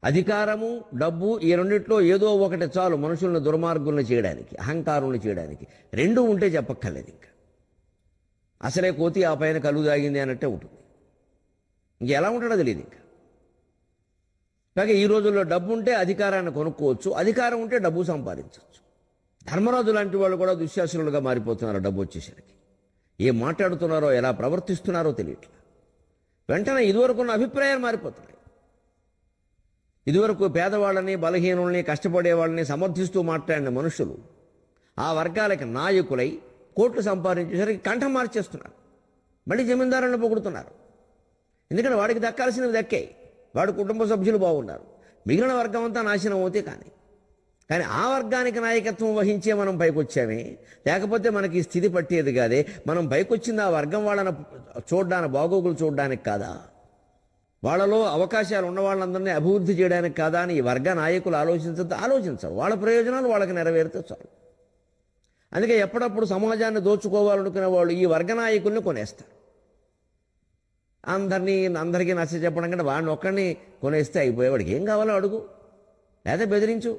అధికారము, డబ్బు ఈ రెండిట్లో ఏదో ఒకటి చాలు మనుషులను దుర్మార్గులను చేయడానికి, అహంకారులను చేయడానికి. రెండు ఉంటే చెప్పక్కర్లేదు. ఇంకా అసలే కోతి ఆ పైన కళ్ళు తాగింది అన్నట్టే ఉంటుంది. ఇంకెలా ఉంటాడో తెలియదు. ఇంకా కాగా ఈ రోజుల్లో డబ్బు ఉంటే అధికారాన్ని కొనుక్కోవచ్చు, అధికారం ఉంటే డబ్బు సంపాదించవచ్చు. ధర్మరాజు లాంటి వాళ్ళు కూడా దుశ్శాసనులుగా మారిపోతున్నారు డబ్బు వచ్చేసరికి. ఏం మాట్లాడుతున్నారో, ఎలా ప్రవర్తిస్తున్నారో తెలియట్లా. వెంటనే ఇదివరకున్న అభిప్రాయాలు మారిపోతున్నాయి. ఇదివరకు పేదవాళ్ళని, బలహీనుల్ని, కష్టపడే వాళ్ళని సమర్థిస్తూ మాట్లాడిన మనుషులు ఆ వర్గాలకి నాయకులై కోట్లు సంపాదించేసరికి కంఠం మార్చేస్తున్నారు. మళ్ళీ జమీందారులను పొగుడుతున్నారు. ఎందుకంటే వాడికి దక్కాల్సినవి దక్కాయి, వాడి కుటుంబ సభ్యులు బాగున్నారు, మిగిలిన వర్గం అంతా నాశనం అవుతే కానీ ఆ వర్గానికి నాయకత్వం వహించే మనం పైకొచ్చామే. లేకపోతే మనకి ఈ స్థితి పట్టేది కాదే. మనం పైకొచ్చింది ఆ వర్గం వాళ్ళని చూడడానికి, బాగోగులు చూడడానికి కాదా, వాళ్ళలో అవకాశాలు ఉన్న వాళ్ళందరినీ అభివృద్ధి చేయడానికి కాదా అని ఈ వర్గ నాయకులు ఆలోచించరు. వాళ్ళ ప్రయోజనాలు వాళ్ళకి నెరవేరితే చాలు. అందుకే ఎప్పుడప్పుడు సమాజాన్ని దోచుకోవాలనుకునే వాళ్ళు ఈ వర్గ నాయకుల్ని కొనేస్తారు. అందరికీ నచ్చ చెప్పడం కంటే వాడిని ఒక్కడిని కొనేస్తే అయిపోయేవాడికి ఏం కావాలో అడుగు, లేదా బెదిరించు.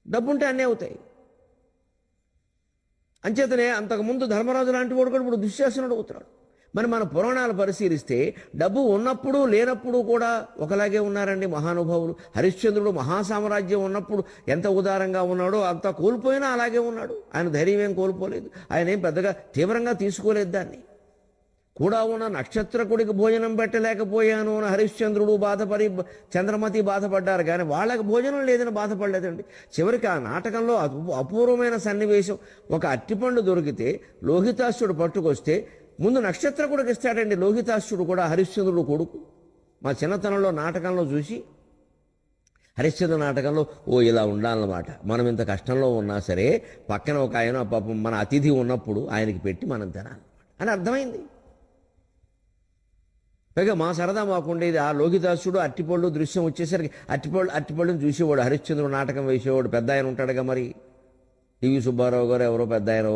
డబ్బుంటే అన్నీ అవుతాయి. అంచేతనే అంతకుముందు ధర్మరాజు లాంటి వాడు కూడా ఇప్పుడు దుశ్శాసనుడు అవుతున్నాడు. మరి మన పురాణాలు పరిశీలిస్తే డబ్బు ఉన్నప్పుడు లేనప్పుడు కూడా ఒకలాగే ఉన్నారండి మహానుభావులు. హరిశ్చంద్రుడు మహాసామ్రాజ్యం ఉన్నప్పుడు ఎంత ఉదారంగా ఉన్నాడో అంత కోల్పోయినా అలాగే ఉన్నాడు. ఆయన ధైర్యం ఏం కోల్పోలేదు, ఆయన ఏం పెద్దగా తీవ్రంగా తీసుకోలేదు దాన్ని. కూడా ఉన్న నక్షత్రకుడికి భోజనం పెట్టలేకపోయాను అని హరిశ్చంద్రుడు బాధపడి, చంద్రమతి బాధపడ్డారు, కానీ వాళ్ళకి భోజనం లేదని బాధపడలేదండి. చివరికి ఆ నాటకంలో అపూర్వమైన సన్నివేశం, ఒక అట్టిపండు దొరికితే లోహితాస్యుడు పట్టుకొస్తే ముందు నక్షత్రకుడికి ఇస్తాడండి. లోహితాస్యుడు కూడా హరిశ్చంద్రుడు కొడుకు. మా చిన్నతనంలో నాటకంలో చూసి, హరిశ్చంద్ర నాటకంలో ఇలా ఉండాలన్నమాట. మనం ఇంత కష్టంలో ఉన్నా సరే పక్కన ఒక ఆయన పాపం మన అతిథి ఉన్నప్పుడు ఆయనకి పెట్టి మనం తినాలన్నమాట అని అర్థమైంది. పైగా మా సరదా మాకుండేది ఆ లోహితాసుడు అట్టిపళ్ళు దృశ్యం వచ్చేసరికి అట్టిపళ్ళుని చూసేవాడు. హరిశ్చంద్రుడు నాటకం వేసేవాడు, పెద్ద ఆయన ఉంటాడుగా మరి, టీవీ సుబ్బారావు గారు ఎవరో పెద్ద ఆయన,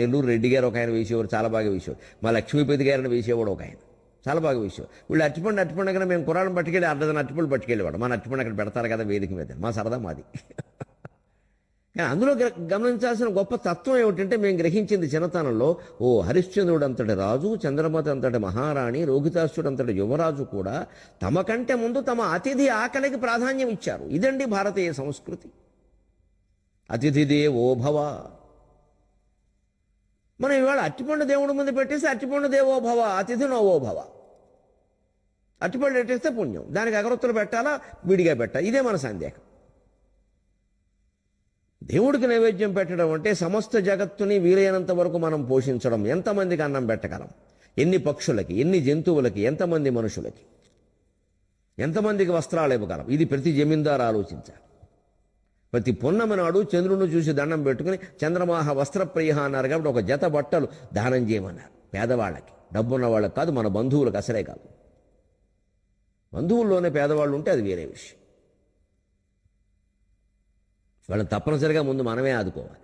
నెల్లూరు రెడ్డి గారు ఒక ఆయన వేసేవారు, చాలా బాగా వేసేవాడు. మా లక్ష్మీపతి గారిని వేసేవాడు ఒక ఆయన, చాలా బాగా వేసేవాడు. వీళ్ళు అట్టిపండు కన్నా మేము కురాలను పట్టుకెళ్ళి అర్ధన అట్టిపళ్ళు పట్టుకెళ్ళేవాడు. మన అట్టిపండు అక్కడ పెడతారు కదా వేదిక మీద, మా సరదా మాది. కానీ అందులో గమనించాల్సిన గొప్ప తత్వం ఏమిటంటే, మేము గ్రహించింది చిన్నతనంలో, హరిశ్చంద్రుడు అంతటి రాజు, చంద్రమతి అంతటి మహారాణి, రోహితాసుడు అంతటి యువరాజు కూడా తమ కంటే ముందు తమ అతిథి ఆకలికి ప్రాధాన్యం ఇచ్చారు. ఇదండి భారతీయ సంస్కృతి. అతిథి దేవో భవ. మనం ఇవాళ అట్టిపండు దేవుడి ముందు పెట్టేసి అట్టిపండు దేవో భవ, అతిథి నోవో భవ. అట్టిపండు పెట్టేస్తే పుణ్యం, దానికి అగరొత్తులు పెట్టాలా, విడిగా పెట్టాలి. ఇదే మన సందేహం. దేవుడికి నైవేద్యం పెట్టడం అంటే సమస్త జగత్తుని వీలైనంత వరకు మనం పోషించడం. ఎంతమందికి అన్నం పెట్టగలం, ఎన్ని పక్షులకి, ఎన్ని జంతువులకి, ఎంతమంది మనుషులకి, ఎంతమందికి వస్త్రాలు ఇవ్వగలం, ఇది ప్రతి జమీందారు ఆలోచించాలి. ప్రతి పున్నమి నాడు చంద్రుడిని చూసి దండం పెట్టుకుని చంద్రమాహ వస్త్రప్రియ అన్నారు కాబట్టి ఒక జత బట్టలు దానం చేయమన్నారు. పేదవాళ్ళకి, డబ్బున్న వాళ్ళకి కాదు, మన బంధువులకు అసలే కాదు. బంధువుల్లోనే పేదవాళ్ళు ఉంటే అది వేరే విషయం. వాళ్ళని తప్పనిసరిగా ముందు మనమే ఆదుకోవాలి.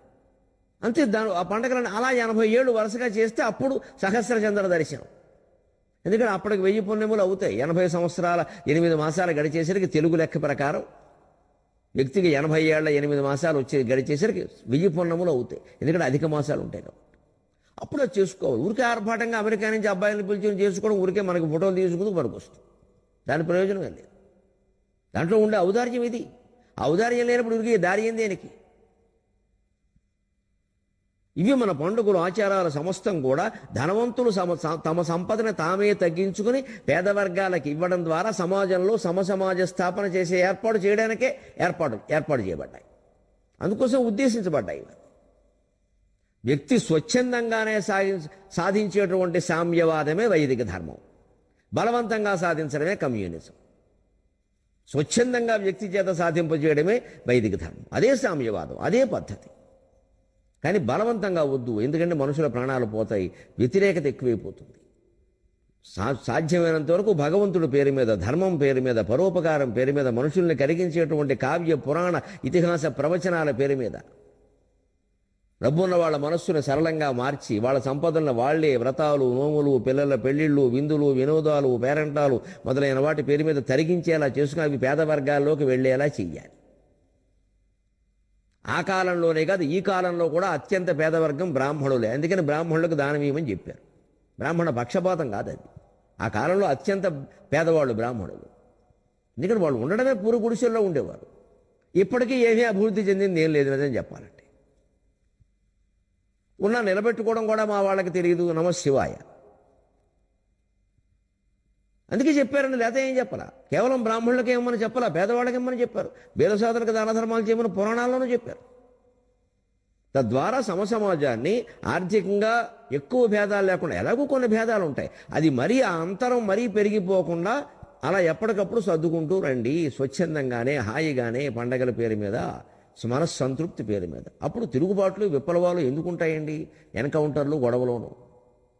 అంతే. ఆ పండగలను అలా 80 ఏళ్ళు వరుసగా చేస్తే అప్పుడు సహస్రచంద్ర దర్శనం. ఎందుకంటే అప్పటికి 1000 పుణ్యములు అవుతాయి. 80 సంవత్సరాల 8 మాసాలు గడిచేసరికి తెలుగు లెక్క ప్రకారం వ్యక్తికి 80 ఏళ్ల 8 మాసాలు గడిచేసరికి 1000 పుణ్యములు అవుతాయి. ఎందుకంటే అధిక మాసాలు ఉంటాయి కాబట్టి అప్పుడు అది చేసుకోవాలి. ఊరికే ఆర్భాటంగా అమెరికా నుంచి అబ్బాయిలను పిలిచి చేసుకోవడం, ఊరికే మనకి ఫోటోలు తీసుకుంటూ మనకు వస్తుంది. దాని ప్రయోజనం లేదు. దాంట్లో ఉండే ఔదార్యం ఇది. ఔదార్యం లేనప్పుడు ఊరికి దారి ఏం దేనికి? ఇవి మన పండుగలు, ఆచారాల సమస్తం కూడా ధనవంతులు తమ సంపదను తామే తగ్గించుకుని పేద వర్గాలకు ఇవ్వడం ద్వారా సమాజంలో సమసమాజ స్థాపన చేసే ఏర్పాటు చేయడానికే ఏర్పాటు చేయబడ్డాయి. అందుకోసం ఉద్దేశించబడ్డాయి. వ్యక్తి స్వచ్ఛందంగానే సాధించేటువంటి సామ్యవాదమే వైదిక ధర్మం. బలవంతంగా సాధించడమే కమ్యూనిజం. స్వచ్ఛందంగా వ్యక్తి చేత సాధింపజేయడమే వైదిక ధర్మం. అదే సామ్యవాదం, అదే పద్ధతి. కానీ బలవంతంగా వద్దు. ఎందుకంటే మనుషుల ప్రాణాలు పోతాయి, వ్యతిరేకత ఎక్కువైపోతుంది. సాధ్యమైనంత వరకు భగవంతుడి పేరు మీద, ధర్మం పేరు మీద, పరోపకారం పేరు మీద, మనుషుల్ని కరిగించేటువంటి కావ్య పురాణ ఇతిహాస ప్రవచనాల పేరు మీద డబ్బు ఉన్న వాళ్ళ మనస్సును సరళంగా మార్చి వాళ్ళ సంపదలను వాళ్లే వ్రతాలు, నోములు, పిల్లల పెళ్లిళ్ళు, విందులు, వినోదాలు, పేరంటాలు మొదలైన వాటి పేరు మీద తరిగించేలా చేసుకుని అవి పేద వర్గాల్లోకి వెళ్లేలా చెయ్యాలి. ఆ కాలంలోనే కాదు, ఈ కాలంలో కూడా అత్యంత పేదవర్గం బ్రాహ్మణులే. అందుకని బ్రాహ్మణులకు దానం ఇవ్వమని చెప్పారు. బ్రాహ్మణ పక్షపాతం కాదు అది. ఆ కాలంలో అత్యంత పేదవాళ్ళు బ్రాహ్మణులు. ఎందుకంటే వాళ్ళు ఉండడమే పూరు గుడిసెల్లో ఉండేవారు. ఇప్పటికీ ఏమీ అభివృద్ధి చెందింది ఏం లేదు అని చెప్పాలంటే. ఉన్నా నిలబెట్టుకోవడం కూడా మా వాళ్ళకి తెలియదు. నమ శివాయ. అందుకే చెప్పారండి, లేకపోతే ఏం చెప్పాలా? కేవలం బ్రాహ్మణులకి ఏమని చెప్పాలా, పేదవాళ్ళకి ఏమని చెప్పారు. బేదసాదులకు దాన ధర్మాలు చేయమని పురాణాల్లోనూ చెప్పారు. తద్వారా సమసమాజాన్ని ఆర్థికంగా ఎక్కువ భేదాలు లేకుండా, ఎలాగో కొన్ని భేదాలు ఉంటాయి, అది మరీ ఆ అంతరం మరీ పెరిగిపోకుండా అలా ఎప్పటికప్పుడు సర్దుకుంటూ రండి, స్వచ్ఛందంగానే హాయిగానే, పండగల పేరు మీద, మనస్సంతృప్తి పేరు మీద. అప్పుడు తిరుగుబాట్లు విప్లవాలు ఎందుకుంటాయండి? ఎన్కౌంటర్లు, గొడవలోను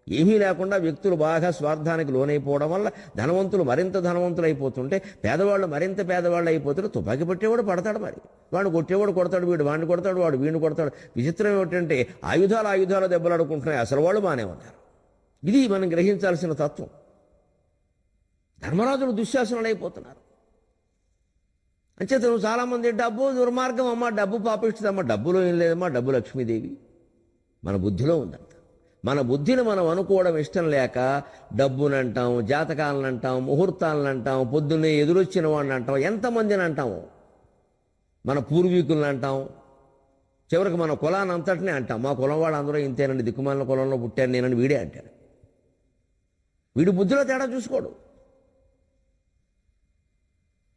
ఏమీ లేకుండా వ్యక్తులు బాగా స్వార్థానికి లోనైపోవడం వల్ల ధనవంతులు మరింత ధనవంతులు అయిపోతుంటే పేదవాళ్ళు మరింత పేదవాళ్ళు అయిపోతుంటే తుపాకీ పట్టేవాడు పడతాడు, మరి వాడు కొట్టేవాడు కొడతాడు, వీడు వాడిని కొడతాడు, వాడు వీడిని కొడతాడు. విచిత్రం ఏమిటంటే ఆయుధాలు దెబ్బలాడుకుంటున్నాయి, అసలు వాళ్ళు బాగానే ఉన్నారు. ఇది మనం గ్రహించాల్సిన తత్వం. ధర్మరాజులు దుశ్శాసనాలు అయిపోతున్నారు. అంచేత నువ్వు చాలామంది డబ్బు దుర్మార్గం అమ్మ, డబ్బు పాపిస్తుందమ్మా. డబ్బులో ఏం లేదమ్మా, డబ్బు లక్ష్మీదేవి. మన బుద్ధిలో ఉందంట. మన బుద్ధిని మనం అనుకోవడం ఇష్టం లేక డబ్బునంటాం, జాతకాలను అంటాం, ముహూర్తాలను అంటాం, పొద్దున్నే ఎదురొచ్చిన వాడిని అంటాం, ఎంతమందిని అంటాము. మన పూర్వీకులను అంటాం, చివరికి మన కులాన్ని అంతటినే అంటాం. మా కులం వాళ్ళు అందరూ ఇంతేనండి, దిక్కుమాలిన కులంలో పుట్టాను నేనని వీడే అంటాడు. వీడి బుద్ధిలో తేడా చూసుకోడు.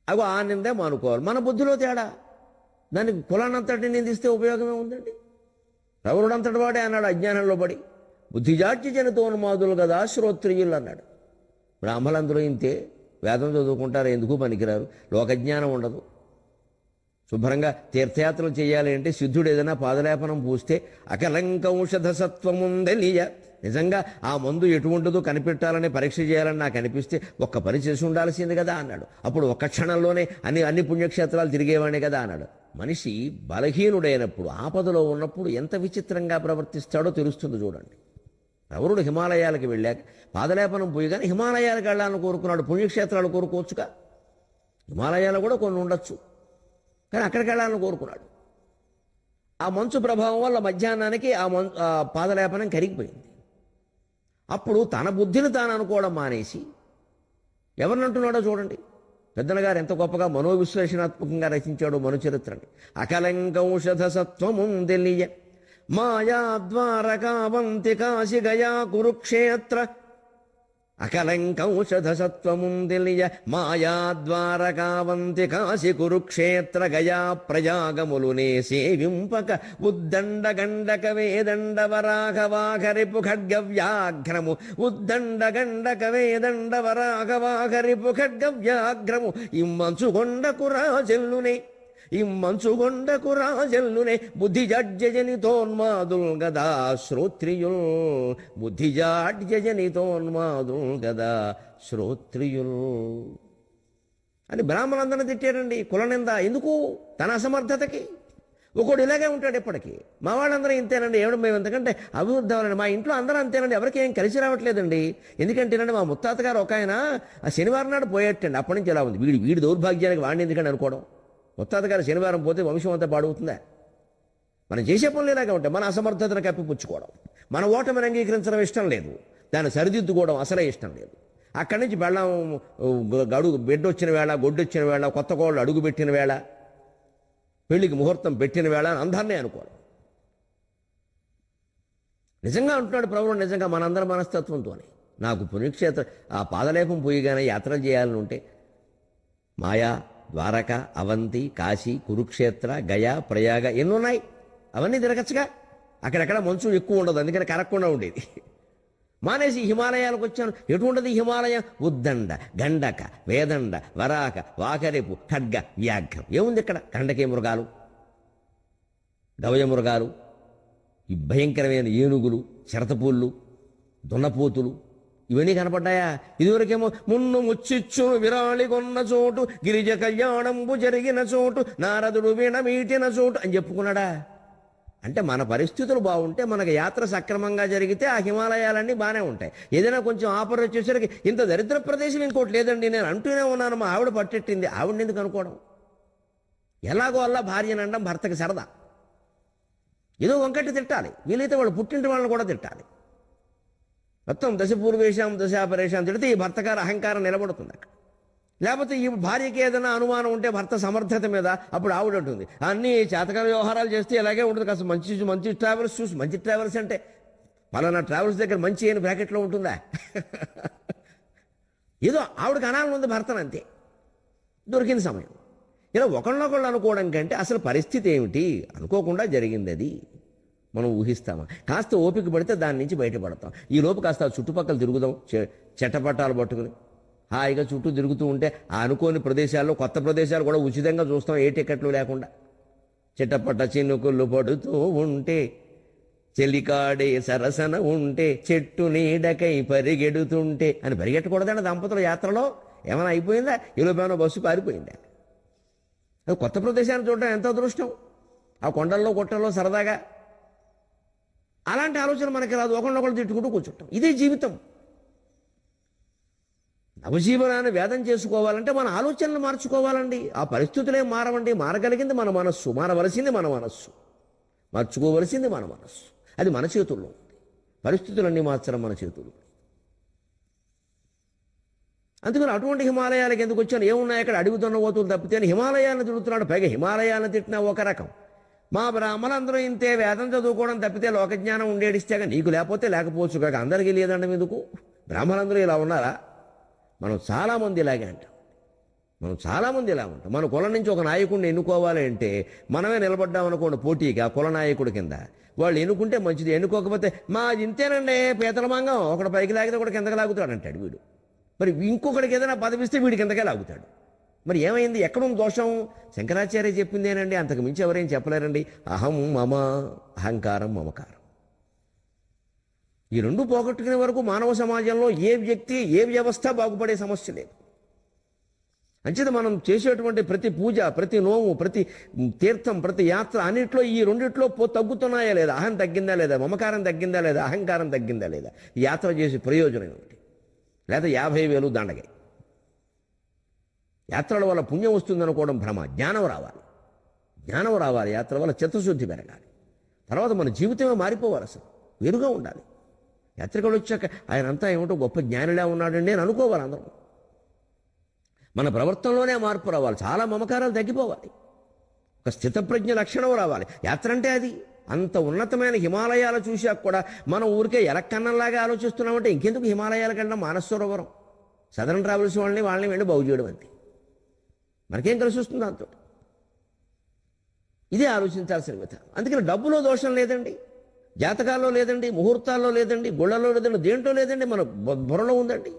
అగో ఆ నిందే మానుకోవాలి. మన బుద్ధిలో తేడా. దానికి కులాన్నంతటిని నిందిస్తే ఉపయోగమే ఉందండి. రవరుడంతటి వాడే అన్నాడు అజ్ఞానంలో పడి, బుద్ధిజాడ్య జనితోన్మాదులు కదా శ్రోత్రియులు అన్నాడు. బ్రాహ్మలందరూ ఇంతే, వేదం చదువుకుంటారు, ఎందుకు పనికిరారు, లోకజ్ఞానం ఉండదు. శుభ్రంగా తీర్థయాత్రలు చేయాలి అంటే సిద్ధుడు ఏదైనా పాదలేపనం పూస్తే అకలంకౌషధ సత్వముందెలియ, నిజంగా ఆ మందు ఎటువంటిదో కనిపెట్టాలని పరీక్ష చేయాలని నాకు అనిపిస్తే ఒక్క పని చేసి ఉండాల్సింది కదా అన్నాడు. అప్పుడు ఒక్క క్షణంలోనే అన్ని పుణ్యక్షేత్రాలు తిరిగేవాడిని కదా అన్నాడు. మనిషి బలహీనుడైనప్పుడు, ఆపదలో ఉన్నప్పుడు ఎంత విచిత్రంగా ప్రవర్తిస్తాడో తెలుస్తుంది చూడండి. ఎవరుడు హిమాలయాలకు వెళ్ళాక పాదలేపనం పోయి కానీ హిమాలయాలకు వెళ్ళాలని కోరుకున్నాడు. పుణ్యక్షేత్రాలు కోరుకోవచ్చుగా, హిమాలయాలు కూడా కొన్ని ఉండొచ్చు, కానీ అక్కడికి వెళ్ళాలని కోరుకున్నాడు. ఆ మంచు ప్రభావం వల్ల మధ్యాహ్నానికి ఆ పాదలేపనం కరిగిపోయింది. అప్పుడు తన బుద్ధిని తాను అనుకోవడం మానేసి ఎవరినంటున్నాడో చూడండి. పెద్దన గారు ఎంత గొప్పగా మనోవిశ్లేషణాత్మకంగా రచించాడు మనుచరిత్రని. అకలంకౌషధ సత్వముందెలియ మాయా ద్వారకావంతి కాశి గయా కురుక్షేత్ర. అకలంకౌషధ సత్వముందెలియ మాయా ద్వారకావంతి కాశి కురుక్షేత్ర గయా ప్రయాగములునే సేవింపక ఉద్దండ గండక వేదండ వరాఘవాఘరిపు ఖడ్గవ్యాఘ్రము. ఉద్దండ గండక వేదండ వరాఘవాఘరిపు ఖడ్గవ్యాఘ్రము. ఇమ్మంచుగొండకు రాజల్లునే, ఇమ్మంచుగొండకు రాజల్లునే బుద్ధిజాడ్యజనితోన్మాదుల్ గదా శ్రోత్రియుల్. బుద్ధిజాడ్యజనితోన్మాదుల్ గదా శ్రోత్రియుల్ అని బ్రాహ్మణులందరినీ తిట్టారండి. కులనింద ఎందుకు? తన అసమర్థతకి. ఒకడు ఇలాగే ఉంటాడు ఎప్పటికీ. మా వాళ్ళందరూ ఇంతేనండి, ఏమిటి మేము ఎంతకంటే అభివృద్ధి అవ్వాలండి, మా ఇంట్లో అందరూ అంతేనండి, ఎవరికి ఏం కలిసి రావట్లేదండి. ఎందుకంటేనండి మా ముత్తాత గారు ఒక ఆయన ఆ శనివారం నాడు పోయేటండి. అప్పటి నుంచి ఎలా ఉంది, వీడి దౌర్భాగ్యానికి వాడిని ఎందుకంటే అనుకోవడం. ముత్తాత గారు శనివారం పోతే వంశం అంతా పాడవుతుందా? మనం చేసే పనులు ఇలాగే ఉంటాయి. మన అసమర్థతను కప్పిపుచ్చుకోవడం, మన ఓటమిని అంగీకరించడం ఇష్టం లేదు, దాన్ని సరిదిద్దుకోవడం అసలే ఇష్టం లేదు. అక్కడి నుంచి బెళ్ళం బిడ్డొచ్చిన వేళ, గొడ్డొచ్చిన వేళ, కొత్త కోళ్ళు అడుగు పెట్టిన వేళ, పెళ్లికి ముహూర్తం పెట్టిన వేళ అందరినీ అనుకోవడం. నిజంగా అంటున్నాడు ప్రభువు, నిజంగా మనందరి మనస్తత్వంతోనే. నాకు పుణ్యక్షేత్ర ఆ పాదలేపం పోయిగానే యాత్రలు చేయాలని ఉంటే మాయా, ద్వారక, అవంతి, కాశీ, కురుక్షేత్ర, గయా, ప్రయాగ ఎన్నున్నాయి, అవన్నీ తిరగచ్చుగా. అక్కడెక్కడ మంచు ఎక్కువ ఉండదు, అందుకని కరగకుండా ఉండేది. మానేసి హిమాలయాలకు వచ్చాను. ఎటువంటిది హిమాలయం? ఉద్దండ గండక వేదండ వరాక వాకరిపు ఖడ్గ వ్యాఘ్రం. ఏముంది ఇక్కడ? గండకే మృగాలు, గవయ మృగాలు, ఈ భయంకరమైన ఏనుగులు, చిరతపూళ్ళు, దున్నపోతులు, ఇవన్నీ కనపడ్డాయా? ఇదివరకేమో మున్ను ముచ్చిచ్చు విరాళి కొన్న చోటు, గిరిజ కళ్యాణంబు జరిగిన చోటు, నారదుడు వీణ మీటిన చోటు అని చెప్పుకున్నాడా? అంటే మన పరిస్థితులు బాగుంటే, మనకు యాత్ర సక్రమంగా జరిగితే ఆ హిమాలయాలన్నీ బాగానే ఉంటాయి. ఏదైనా కొంచెం ఆఫర్ వచ్చేసరికి ఇంత దరిద్ర ప్రదేశం ఇంకోటి లేదండి నేను అంటూనే ఉన్నాను, మా ఆవిడ పట్టెట్టింది, ఆవిడని ఎందుకు అనుకోవడం? ఎలాగో అలా భార్యని అనడం భర్తకి సరదా. ఏదో వంకట్టి తిట్టాలి, వీలైతే వాళ్ళు పుట్టింటి వాళ్ళని కూడా తిట్టాలి. మొత్తం దశ పూర్వేశం దశాపరేషం తిడితే ఈ భర్తగారు అహంకారం నిలబడుతుంది అక్కడ. లేకపోతే ఈ భార్యకి ఏదైనా అనుమానం ఉంటే భర్త సమర్థత మీద, అప్పుడు ఆవిడ ఉంటుంది అన్ని చేతకాల వ్యవహారాలు చేస్తే ఇలాగే ఉంటుంది. కాస్త మంచి మంచి ట్రావెల్స్ చూసి, మంచి ట్రావెల్స్ అంటే పలానా ట్రావెల్స్ దగ్గర మంచి అయిన బ్రాకెట్లో ఉంటుందా? ఏదో ఆవిడకి అనాలని ఉంది భర్తను, అంతే. దొరికిన సమయం ఇలా ఒకళ్ళొకళ్ళు అనుకోవడం కంటే అసలు పరిస్థితి ఏమిటి అనుకోకుండా జరిగింది అది మనం ఊహిస్తామా? కాస్త ఓపిక పడితే దాని నుంచి బయటపడతాం. ఈ లోపు కాస్త చుట్టుపక్కల తిరుగుదాం, చెట్టపట్టాలు పట్టుకుని హాయిగా చుట్టూ తిరుగుతూ ఉంటే ఆ అనుకోని ప్రదేశాల్లో, కొత్త ప్రదేశాలు కూడా ఉచితంగా చూస్తాం, ఏ టికెట్లు లేకుండా. చెట్టపట్ట చినుకులు పడుతూ ఉంటే, చెలికాడే సరసన ఉంటే, చెట్టు నీడకై పరిగెడుతుంటే అని పరిగెట్టకూడదండి దంపతుల యాత్రలో. ఏమైనా అయిపోయిందా? ఈలోపేమైనా బస్సు పారిపోయిందా? అది కొత్త ప్రదేశాన్ని చూడడం ఎంత అదృష్టం. ఆ కొండల్లో గుట్టల్లో సరదాగా అలాంటి ఆలోచన మనకి రాదు. ఒకళ్ళొకళ్ళు తిట్టుకుంటూ కూర్చుంటాం. ఇదే జీవితం. నవజీవనాన్ని వేదం చేసుకోవాలంటే మన ఆలోచనలు మార్చుకోవాలండి. ఆ పరిస్థితులే మారవండి. మారగలిగింది మన మనస్సు, మారవలసింది మన మనస్సు, మార్చుకోవలసింది మన మనస్సు. అది మన చేతుల్లో ఉంది. పరిస్థితులన్నీ మార్చడం మన చేతుల్లో. అందుకని అటువంటి హిమాలయాలకు ఎందుకు వచ్చాను? ఏమున్నాయి అక్కడ? అడుగు దున్నపోతులు తప్పితే అని హిమాలయాలను తిరుగుతున్నాడు. పైగా హిమాలయాలను తిట్టినా ఒక రకం. మా బ్రాహ్మణులందరూ ఇంతే, వేదం చదువుకోవడం తప్పితే లోకజ్ఞానం ఉండేడిస్తేగా, నీకు లేకపోతే లేకపోవచ్చు కాక అందరికీ లేదండి ఎందుకు? బ్రాహ్మణులందరూ ఇలా ఉన్నారా? మనం చాలామంది ఇలాగే అంటాం. మనం చాలామంది ఇలా ఉంటాం. మన కులం నుంచి ఒక నాయకుడిని ఎన్నుకోవాలి అంటే మనమే నిలబడ్డామనుకోండి పోటీకి ఆ కుల నాయకుడి కింద. వాళ్ళు ఎన్నుకుంటే మంచిది, ఎన్నుకోకపోతే మా ఇంతేనండి పీతలమంగం, ఒకటి పైకి లాగితే ఒకటి కిందకి లాగుతాడు అంటాడు వీడు. మరి ఇంకొకడికి ఏదైనా పదవిస్తే వీడి కిందకే లాగుతాడు. మరి ఏమైంది? ఎక్కడుంది దోషం? శంకరాచార్య చెప్పిందేనండి, అంతకు మించి ఎవరేం చెప్పలేరండి. అహం మమ, అహంకారం మమకారం. ఈ రెండు పోగొట్టుకునే వరకు మానవ సమాజంలో ఏ వ్యక్తి, ఏ వ్యవస్థ బాగుపడే సమస్య లేదు. అంచేత మనం చేసేటువంటి ప్రతి పూజ, ప్రతి నోము, ప్రతి తీర్థం, ప్రతి యాత్ర అన్నింటిలో ఈ రెండిట్లో తగ్గుతున్నాయా లేదా? అహం తగ్గిందా లేదా? మమకారం తగ్గిందా లేదా? అహంకారం తగ్గిందా లేదా? ఈ యాత్ర చేసే ప్రయోజనం ఏమిటి? లేదా 50,000 దండగాయి. యాత్రల వల్ల పుణ్యం వస్తుందనుకోవడం భ్రమ. జ్ఞానం రావాలి, జ్ఞానం రావాలి. యాత్ర వల్ల చిత్తశుద్ధి పెరగాలి. తర్వాత మన జీవితమే మారిపోవాలి, అసలు వేరుగా ఉండాలి. యాత్రికుడు వచ్చాక ఆయన అంతా ఏమిటో గొప్ప జ్ఞానిలా ఉన్నాడని నేను అనుకోవాలి. అందరం మన ప్రవర్తనలోనే మార్పు రావాలి. చాలా మమకారాలు తగ్గిపోవాలి. ఒక స్థితప్రజ్ఞ లక్షణం రావాలి. యాత్ర అంటే అది. అంత ఉన్నతమైన హిమాలయాలు చూశాక కూడా మనం ఊరికే ఎలక్కన్నంలాగా ఆలోచిస్తున్నామంటే ఇంకెందుకు హిమాలయాలకు వెళ్ళడం? మానసరోవరం, సదరన్ ట్రావెల్స్ వాళ్ళని వెళ్ళి బాగు చేయడం అంతే. మనకేం కలిసి వస్తుంది దాంతో? ఇదే ఆలోచించాల్సిన విధానం. అందుకని డబ్బులో దోషం లేదండి, జాతకాల్లో లేదండి, ముహూర్తాల్లో లేదండి, గుళ్ళలో లేదండి, దేంట్లో లేదండి, మన బుర్రలో ఉందండి.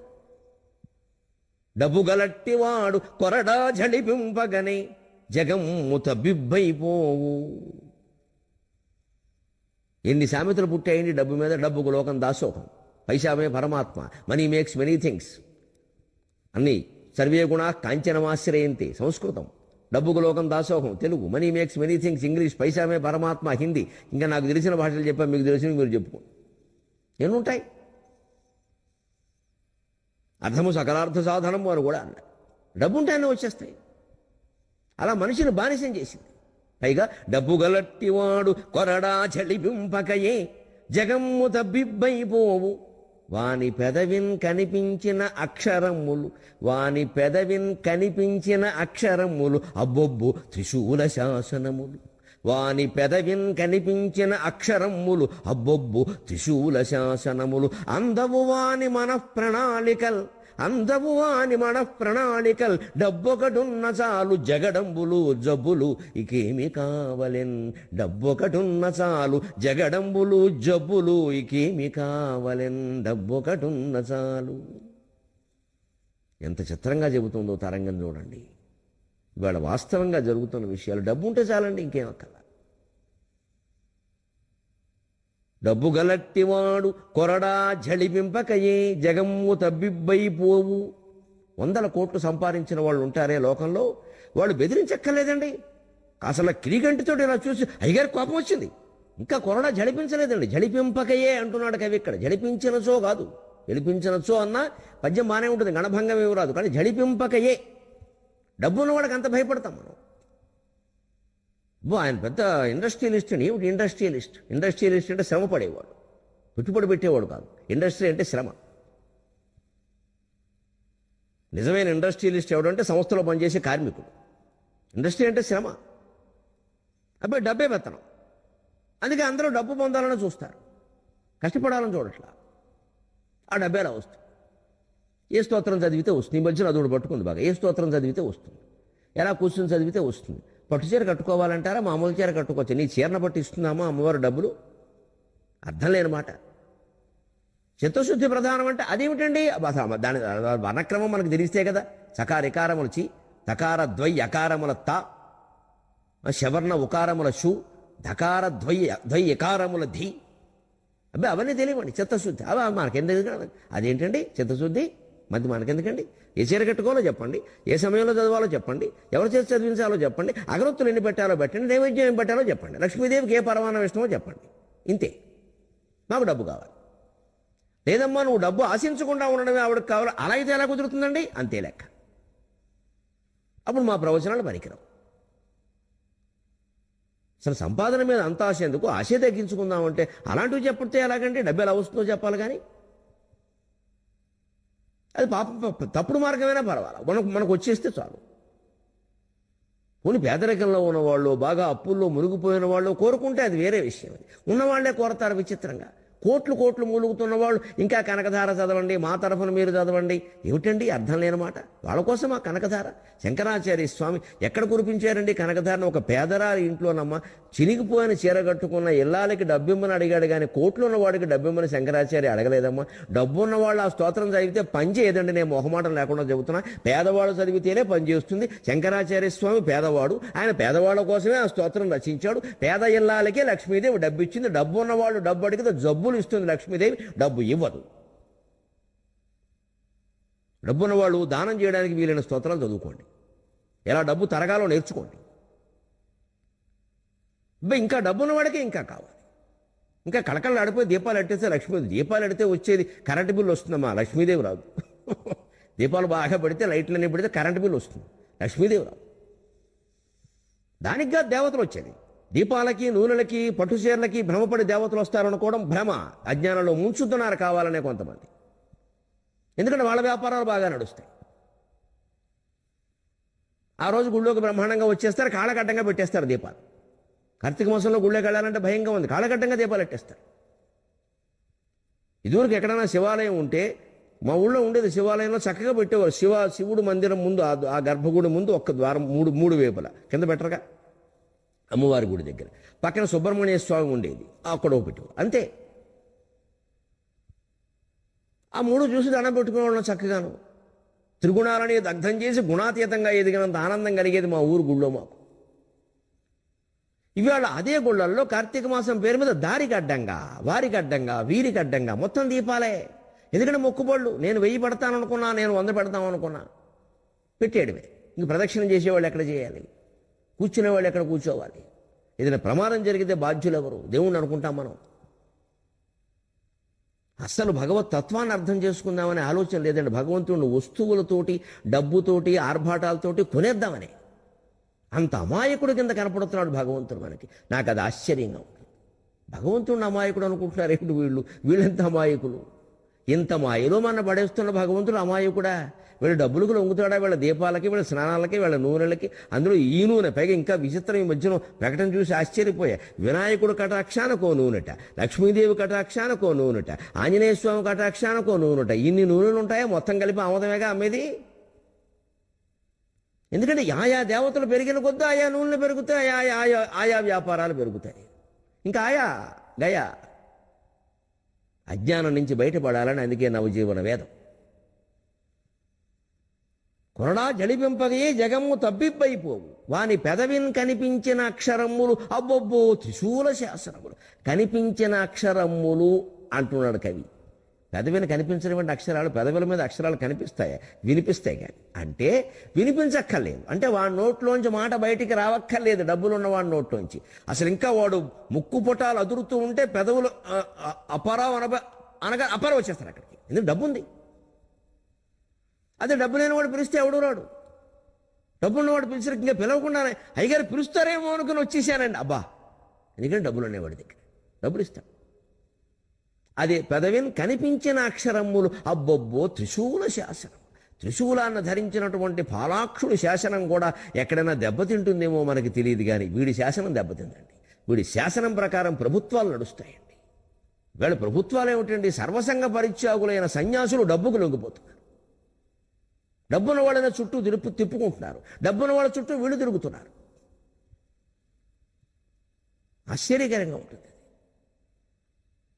డబ్బు గలట్టివాడు కొరడా జడిపింపగనే జగమ్ము తబ్బిబ్బైపోవు. ఎన్ని సామెతలు పుట్టాయండి డబ్బు మీద. డబ్బుకు లోకం దాసోహం, పైసామే పరమాత్మ, మనీ మేక్స్ మెనీ థింగ్స్ అన్నీ. సర్వే గుణా కాంచనమాశ్రయంతి సంస్కృతం. డబ్బుకు లోకం దాసోహం Telugu. Money makes many things English. పైసామే పరమాత్మ హిందీ. ఇంకా నాకు తెలిసిన భాషలు చెప్పాను, మీకు తెలిసిన మీరు చెప్పుకోండి. ఎన్నుంటాయి? అర్థము సకలార్థ సాధనం అని కూడా అన్నారు. డబ్బు ఉంటేనే వచ్చేస్తాయి. అలా మనిషిని బానిసం చేసింది. పైగా డబ్బు గలట్టివాడు కొరడా చలిపింపకయే జగమ్ము తబ్బిబ్బైపోవు. వాని పెదవిన్ కనిపించిన అక్షరములు, వాని పెదవిన్ కనిపించిన అక్షరములు అబ్బొబ్బు త్రిశూల శాసనములు. వాని పెదవిన్ కనిపించిన అక్షరములు అబ్బొబ్బు త్రిశూల శాసనములు. అందవు వాని మనఃప్రణాళికల్, అందవు వాని మనఃప్రణాళికల్. డబ్బొకటున్న చాలు జగడంబులు జబ్బులు ఇకేమి కావలెన్. డబ్బొకటున్న చాలు జగడంబులు జబ్బులు ఇకేమి కావలెన్. డబ్బొకటున్న చాలు. ఎంత చిత్రంగా చెబుతుందో తరంగం చూడండి. ఇవాళ వాస్తవంగా జరుగుతున్న విషయాలు. డబ్బు ఉంటే చాలండి, ఇంకేం అక్కర్లా. డబ్బు గలట్టివాడు కొరడా జడిపింపకయే జగమ్ము తబ్బిబ్బైపోవు. 100 కోట్లు సంపాదించిన వాళ్ళు ఉంటారే లోకంలో, వాళ్ళు బెదిరించక్కర్లేదండి. అసలు కిరీగంటితో ఇలా చూసి అయ్యగారి కోపం వచ్చింది, ఇంకా కొరడా జడిపించలేదండి, జడిపింపకయే అంటున్నాడు కవి ఇక్కడ. జడిపించినచో కాదు, జడిపించినచో అన్న పద్యం బాగానే ఉంటుంది, గణభంగం ఏమి రాదు, కానీ జడిపింపకయే. డబ్బు ఉన్నవాడికి అంత భయపడతాం మనం. ఆయన పెద్ద ఇండస్ట్రియలిస్ట్ అండి. ఏమిటి ఇండస్ట్రియలిస్ట్? ఇండస్ట్రియలిస్ట్ అంటే శ్రమ పడేవాడు, పెట్టుబడి పెట్టేవాడు కాదు. ఇండస్ట్రీ అంటే శ్రమ. నిజమైన ఇండస్ట్రియలిస్ట్ ఎవడంటే సంస్థలో పనిచేసే కార్మికుడు. ఇండస్ట్రీ అంటే శ్రమ, అబ్బాయి డబ్బే పెత్తనం. అందుకే అందరూ డబ్బు పొందాలని చూస్తారు, కష్టపడాలని చూడట్లా. ఆ డబ్బే ఎలా వస్తుంది? ఏ స్తోత్రం చదివితే వస్తుంది. ఈ మధ్యన అదొకటి పట్టుకుంది బాగా. ఏ స్తోత్రం చదివితే వస్తుంది, ఎలా కూర్చుని చదివితే వస్తుంది. పట్టు చీర కట్టుకోవాలంటారా, మామూలు చీర కట్టుకోవచ్చు. నీ చీరను బట్టి ఇస్తుందామా అమ్మవారు డబ్బులు? అర్థం లేని మాట. చిత్తశుద్ధి ప్రధానం అంటే అదేమిటండి? దాని వర్ణక్రమం మనకు తెలిస్తే కదా. చకార ఇకారముల చి, తకార ద్వై అకారముల తా, శవర్ణ ఉకారముల షు, ధకార ద్వై ఎకారముల ధీ. అబ్బాయి అవన్నీ తెలియవండి. చిత్తశుద్ధి అవి మనకెందుకు? అదేంటండి చిత్తశుద్ధి? మనకెందుకండి? ఏ చీర కట్టుకోవాలో చెప్పండి, ఏ సమయంలో చదవాలో చెప్పండి, ఎవరి చేతి చదివించాలో చెప్పండి, అగరొత్తులు ఎన్ని పెట్టాలో పెట్టండి, నైవేద్యం ఏం పెట్టాలో చెప్పండి, లక్ష్మీదేవికి ఏ పరమానం ఇష్టమో చెప్పండి. ఇంతే. మాకు డబ్బు కావాలి. లేదమ్మా నువ్వు డబ్బు ఆశించకుండా ఉండడమే ఆవిడకి కావాలి, అలా అయితే ఎలా కుదురుతుందండి? అంతే లెక్క. అప్పుడు మా ప్రవచనాలు పనికిరావు. అసలు సంపాదన మీద అంత ఆశ ఎందుకు? ఆశ తగ్గించుకుందామంటే అలాంటివి చెప్పితే ఎలాగంటే? డబ్బు ఎలా వస్తుందో చెప్పాలి కానీ. అది పాపం తప్పుడు మార్గమైనా పర్వాలేదు, మనకు వచ్చేస్తే చాలు. పోనీ పేదరికంలో ఉన్నవాళ్ళు, బాగా అప్పుల్లో మునిగిపోయిన వాళ్ళు కోరుకుంటే అది వేరే విషయం. ఉన్నవాళ్లే కోరతారు విచిత్రంగా. కోట్లు మూలుగుతున్న వాళ్ళు ఇంకా కనకధార చదవండి, మా తరఫున మీరు చదవండి. ఏమిటండి అర్థం లేని మాట? వాళ్ళ కోసం ఆ కనకధార. శంకరాచార్య స్వామి ఎక్కడ కురిపించారండి కనకధారను? ఒక పేదరాలి ఇంట్లోనమ్మ చినిగిపోయిన చీర కట్టుకున్న ఇల్లాలకి డబ్బిమ్మని అడిగాడు, కానీ కోట్లు ఉన్నవాడికి డబ్బిమ్మని శంకరాచార్య అడగలేదమ్మా. డబ్బు ఉన్నవాళ్ళు ఆ స్తోత్రం చదివితే పని చేయదండి. నేను మొహమాటం లేకుండా చెబుతున్నా, పేదవాడు చదివితేనే పని చేస్తుంది. శంకరాచార్య స్వామి పేదవాడు, ఆయన పేదవాళ్ళ కోసమే ఆ స్తోత్రం రచించాడు. పేద ఇల్లాలకే లక్ష్మీదేవి డబ్బు ఇచ్చింది. డబ్బు ఉన్నవాళ్ళు డబ్బు అడిగితే జబ్బు ఇస్తుంది లక్ష్మీదేవి, డబ్బు ఇవ్వదు. డబ్బున్న వాళ్ళు దానం చేయడానికి వీలైన స్తోత్రాలు చదువుకోండి, ఎలా డబ్బు తరగాలో నేర్చుకోండి. ఇంకా డబ్బున్న వాడికి ఇంకా కావాలి. ఇంకా కళకళ ఆడిపోయి దీపాలు ఎట్టేస్తే లక్ష్మీదేవి, దీపాలు ఎడితే వచ్చేది కరెంటు బిల్లు వస్తుందమ్మా, లక్ష్మీదేవి రాదు. దీపాలు బాగా పడితే లైట్లన్నీ పడితే కరెంటు బిల్లు వస్తుంది, లక్ష్మీదేవి రాదు. దానికిగా దేవతలు వచ్చేది. దీపాలకి నూనెలకి పట్టు చీరలకి భ్రమపడి దేవతలు వస్తారనుకోవడం భ్రమ. అజ్ఞానంలో ముంచుతున్నారు కావాలనే కొంతమంది. ఎందుకంటే వాళ్ళ వ్యాపారాలు బాగా నడుస్తాయి. ఆ రోజు గుళ్ళోకి బ్రహ్మాండంగా వచ్చేస్తారు, కాళ్ళకడ్డంగా పెట్టేస్తారు దీపాలు. కార్తీక మాసంలో గుళ్ళోకి వెళ్ళాలంటే భయంగా ఉంది, కాళ్ళకడ్డంగా దీపాలు పెట్టేస్తారు. ఇదివరకు ఎక్కడైనా శివాలయం ఉంటే, మా ఊళ్ళో ఉండేది శివాలయంలో చక్కగా పెట్టేవారు. శివుడు మందిరం ముందు, ఆ గర్భగుడి ముందు ఒక్క ద్వారం, మూడు వేపుల కింద పెట్టరుగా, అమ్మవారి గుడి దగ్గర పక్కన సుబ్రహ్మణ్య స్వామి ఉండేది, అక్కడ ఒకటి అంతే. ఆ మూడు చూసి దండం పెట్టుకునే వాళ్ళం చక్కగాను. త్రిగుణాలని దగ్ధం చేసి గుణాతీతంగా ఎదిగినంత ఆనందం కలిగేది మా ఊరు గుళ్ళో మాకు. ఇవాళ అదే గుళ్ళల్లో కార్తీక మాసం పేరు మీద దారికి అడ్డంగా, వారికి అడ్డంగా, వీరికి అడ్డంగా మొత్తం దీపాలే. ఎందుకంటే మొక్కుబళ్ళు. నేను 1000 పెడతాననుకున్నా, నేను 100 పెడతామనుకున్నా, పెట్టేయడమే. ఇంక ప్రదక్షిణం చేసేవాళ్ళు ఎక్కడ చేయాలి? కూర్చునేవాళ్ళు ఎక్కడ కూర్చోవాలి? ఏదైనా ప్రమాదం జరిగితే బాధ్యులు ఎవరు? దేవుణ్ణి అనుకుంటాం మనం. అస్సలు భగవత్ తత్వాన్ని అర్థం చేసుకుందామనే ఆలోచన లేదండి. భగవంతుడిని వస్తువులతోటి, డబ్బుతోటి, ఆర్భాటాలతోటి కొనేద్దామని అంత అమాయకుడు కింద కనపడుతున్నాడు భగవంతుడు మనకి. నాకు అది ఆశ్చర్యంగా ఉంటుంది. భగవంతుడిని అమాయకుడు అనుకుంటున్నారు ఏంటి వీళ్ళెంత అమాయకులు? ఇంత మాయలో మన పడేస్తున్న భగవంతుడు అమాయకుడా? వీళ్ళ డబ్బులకు లొంగుతాడా? వీళ్ళ దీపాలకి, వీళ్ళ స్నానాలకి, వీళ్ళ నూనెలకి, అందులో ఈ నూనె పైగా ఇంకా విచిత్రం. ఈ మధ్యన ప్రకటన చూసి ఆశ్చర్యపోయా. వినాయకుడు కటాక్షానకో నూనెట, లక్ష్మీదేవి కటాక్షానకో నూనెట, ఆంజనేయ స్వామి కటాక్షానకో నూనెట. ఇన్ని నూనెలు ఉంటాయా? మొత్తం కలిపి ఆమోదమేగా అమ్మేది. ఎందుకంటే ఆయా దేవతలు పెరిగిన కొద్దీ ఆయా నూనెలు పెరుగుతాయి, ఆయా వ్యాపారాలు పెరుగుతాయి. ఇంకా గయా అజ్ఞానం నుంచి బయటపడాలని అందుకే నవజీవన వేదం. కొరడా జడిపింపగే జగము తబ్బిబ్బైపోవు, వాని పెదవిన్ కనిపించిన అక్షరమ్ములు, అబ్బొబ్బో త్రిశూల శాసనములు. కనిపించిన అక్షరమ్ములు అంటున్నాడు కవి. పెదవిని కనిపించినటువంటి అక్షరాలు పెదవుల మీద అక్షరాలు కనిపిస్తాయి, వినిపిస్తాయి. కానీ అంటే వినిపించక్కర్లేదు, అంటే వాడి నోట్లోంచి మాట బయటికి రావక్కర్లేదు డబ్బులు ఉన్నవాడి నోట్లోంచి. అసలు ఇంకా వాడు ముక్కు పుటాలు అదురుతూ ఉంటే పెదవులు అపరావు అనగా అపర వచ్చేస్తారు అక్కడికి, ఎందుకు డబ్బు ఉంది. అదే డబ్బు లేని వాడు పిలిస్తే ఎవడు రాడు. డబ్బు ఉన్నవాడు పిలిచిన ఇంకా పిలవకుండానే అయ్యగారు పిలుస్తారేమో అనుకుని వచ్చేసానండి, అబ్బా, ఎందుకంటే డబ్బులు అనేవాడి దగ్గర డబ్బులు ఇస్తాడు. అదే పెదవిని కనిపించిన అక్షరములు, అబ్బొబ్బో త్రిశూల శాసనం, త్రిశూలాన్ని ధరించినటువంటి పాలాక్షుడి శాసనం కూడా ఎక్కడైనా దెబ్బతింటుందేమో మనకి తెలియదు, కానీ వీడి శాసనం దెబ్బతిందండి. వీడి శాసనం ప్రకారం ప్రభుత్వాలు నడుస్తాయండి. వీళ్ళ ప్రభుత్వాలు ఏమిటండి, సర్వసంగ పరిత్యాగులైన సన్యాసులు డబ్బుకు లొంగిపోతున్నారు. డబ్బున్న వాళ్ళని చుట్టూ తిప్పుకుంటున్నారు, డబ్బున్న వాళ్ళ చుట్టూ వీళ్ళు తిరుగుతున్నారు. ఆశ్చర్యకరంగా ఉంటుంది.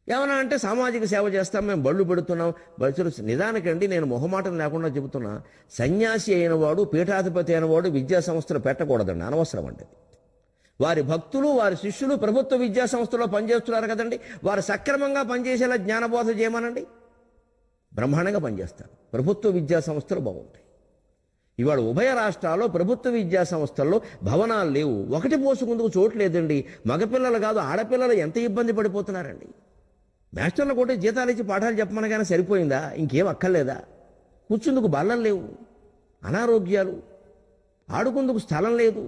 ఏమన్నా అంటే సామాజిక సేవ చేస్తాం, మేము బళ్ళు పెడుతున్నాం, బళ్ళు నిదానికండి. నేను మొహమాటం లేకుండా చెబుతున్నా, సన్యాసి అయిన వాడు, పీఠాధిపతి అయిన వాడు విద్యా సంస్థలు పెట్టకూడదండి, అనవసరం అండి. వారి భక్తులు, వారి శిష్యులు ప్రభుత్వ విద్యా సంస్థలో పనిచేస్తున్నారు కదండి, వారు సక్రమంగా పనిచేసేలా జ్ఞానబోధ చేయమనండి, బ్రహ్మాండంగా పనిచేస్తారు. ప్రభుత్వ విద్యా సంస్థలు బాగుంటాయి. ఇవాళ ఉభయ రాష్ట్రాల్లో ప్రభుత్వ విద్యా సంస్థల్లో భవనాలు లేవు, ఒకటి పోసుకుందుకు చోటు లేదండి. మగపిల్లలు కాదు, ఆడపిల్లలు ఎంత ఇబ్బంది పడిపోతున్నారండి. మాస్టర్లు కూడా జీతాలు ఇచ్చి పాఠాలు చెప్పమనగానే సరిపోయిందా, ఇంకేం అక్కర్లేదా? కూర్చుందుకు బల్లలు లేవు, అనారోగ్యాలు, ఆడుకుందుకు స్థలం లేదు.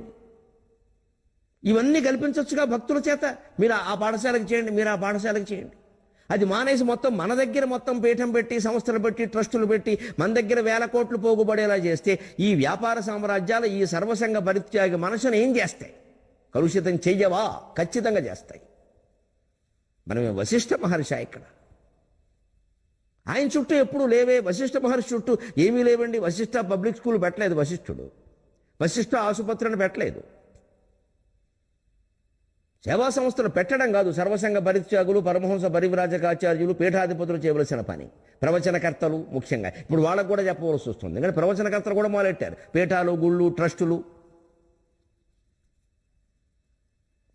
ఇవన్నీ కల్పించవచ్చుగా భక్తుల చేత. మీరు ఆ పాఠశాలకు చేయండి, మీరు ఆ పాఠశాలకు చేయండి. అది మానేసి మొత్తం మన దగ్గర మొత్తం పీఠం పెట్టి, సంస్థలు పెట్టి, ట్రస్టులు పెట్టి మన దగ్గర వేల కోట్లు పోగుబడేలా చేస్తే ఈ వ్యాపార సామ్రాజ్యాలు, ఈ సర్వసంగ పరిత్యాగ మనసును ఏం చేస్తాయి? కలుషితం చెయ్యవా? ఖచ్చితంగా చేస్తాయి. మనమే వశిష్ఠ మహర్షి ఇక్కడ, ఆయన చుట్టూ ఎప్పుడు లేవే. వశిష్ఠ మహర్షి చుట్టూ ఏమీ లేవండి. వశిష్ఠ పబ్లిక్ స్కూల్ పెట్టలేదు వశిష్ఠుడు, వశిష్ఠ ఆసుపత్రిని పెట్టలేదు. సేవా సంస్థలు పెట్టడం కాదు సర్వసంగ పరిత్యాగులు, పరమహంస పరివ్రాజకాచార్యులు, పీఠాధిపతులు చేయవలసిన పని. ప్రవచనకర్తలు ముఖ్యంగా ఇప్పుడు వాళ్ళకు కూడా చెప్పవలసి వస్తుంది, ఎందుకంటే ప్రవచనకర్తలు కూడా మొదలెట్టారు. పీఠాలు, గుళ్ళు, ట్రస్టులు.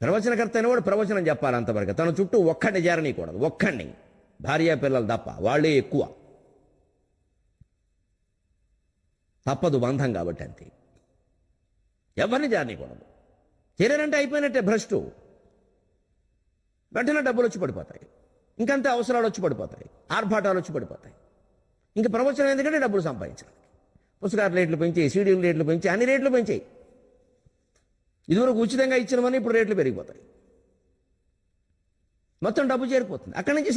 ప్రవచనకర్త అయినవాడు ప్రవచనం చెప్పాలి అంతవరకు. తన చుట్టూ ఒక్కడిని చేరనీయకూడదు, ఒక్కడిని, భార్యా పిల్లలు తప్ప, వాళ్ళే ఎక్కువ. తప్పదు, బంధం కాబట్టి అంతే. ఎవరిని చేరనీయకూడదు. చేరారంటే అయిపోయినట్టే, భ్రష్టు. వెంటనే డబ్బులు వచ్చి పడిపోతాయి, ఇంకంతే అవసరాలు వచ్చి పడిపోతాయి, ఆర్భాటాలు వచ్చి పడిపోతాయి. ఇంకా ప్రవచనం ఎందుకంటే డబ్బులు సంపాదించడానికి. పుస్తకాల రేట్లు పెంచాయి, సీడీల రేట్లు పెంచాయి, అన్ని రేట్లు పెంచాయి. ఇదివరకు ఉచితంగా ఇచ్చినవన్నీ ఇప్పుడు రేట్లు పెరిగిపోతాయి, మొత్తం డబ్బు చేరిపోతుంది. అక్కడి నుంచి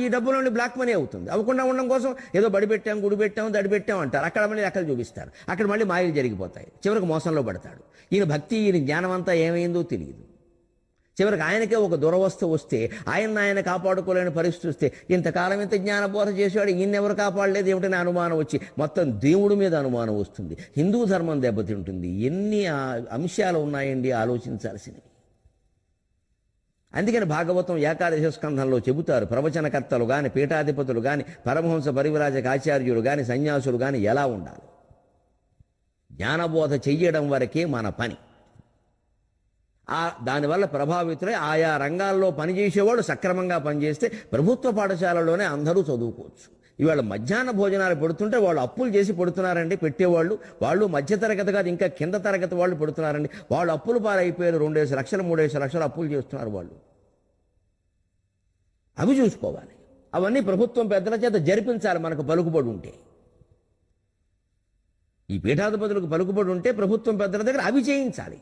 ఈ డబ్బులోని బ్లాక్ మనీ అవుతుంది. అవ్వకుండా ఉండడం కోసం ఏదో బడి పెట్టాం, గుడి పెట్టాం, దడి పెట్టాం అంటారు. అక్కడ మళ్ళీ అక్కడ చూపిస్తారు, అక్కడ మళ్ళీ మాయలు జరిగిపోతాయి. చివరికి మోసంలో పడతాడు. ఈయన భక్తి, ఈయన జ్ఞానం అంతా ఏమైందో తెలియదు. చివరికి ఆయనకే ఒక దురవస్థ వస్తే, ఆయన కాపాడుకోలేని పరిస్థితి వస్తే, ఇంతకాలం ఇంత జ్ఞానబోధ చేసేవాడు ఈయన ఎవరు కాపాడలేదు ఏమిటనే అనుమానం వచ్చి మొత్తం దేవుడి మీద అనుమానం వస్తుంది. హిందూ ధర్మం దెబ్బతింటుంది. ఎన్ని అంశాలు ఉన్నాయండి ఆలోచించాల్సినవి. అందుకని భాగవతం ఏకాదశ స్కంధంలో చెబుతారు, ప్రవచనకర్తలు కానీ, పీఠాధిపతులు కానీ, పరమహంస పరివ్రాజక ఆచార్యులు కానీ, సన్యాసులు కానీ ఎలా ఉండాలి. జ్ఞానబోధ చెయ్యడం వరకే మన పని. దానివల్ల ప్రభావితులై ఆయా రంగాల్లో పనిచేసేవాడు సక్రమంగా పనిచేస్తే ప్రభుత్వ పాఠశాలలోనే అందరూ చదువుకోవచ్చు. ఇవాళ మధ్యాహ్న భోజనాలు పెడుతుంటే వాళ్ళు అప్పులు చేసి పెడుతున్నారండి పెట్టేవాళ్ళు. వాళ్ళు మధ్యతరగతి కాదు, ఇంకా కింద తరగతి వాళ్ళు పెడుతున్నారండి. వాళ్ళు అప్పులు పాలైపోయారు. 2,5 లక్షలు 3,5 లక్షలు అప్పులు చేస్తున్నారు వాళ్ళు. అవి చూసుకోవాలి. అవన్నీ ప్రభుత్వం పెద్దల చేత జరిపించాలి. మనకు పలుకుబడి ఉంటే, ఈ పీఠాధిపతులకు పలుకుబడి ఉంటే ప్రభుత్వం పెద్దల దగ్గర అవి చేయించాలి.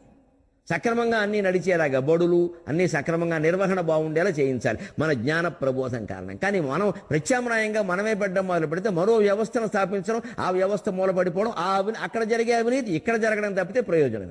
సక్రమంగా అన్నీ నడిచేలాగా బడులు అన్నీ సక్రమంగా నిర్వహణ బాగుండేలా చేయించాలి మన జ్ఞాన ప్రబోధం కారణం. కానీ మనం ప్రత్యామ్నాయంగా మనమే పెట్టడం మొదలు పెడితే మరో వ్యవస్థను స్థాపించడం, ఆ వ్యవస్థ మూలపడిపోవడం, అక్కడ జరిగే అవినీతి ఇక్కడ జరగడం తప్పితే ప్రయోజనం.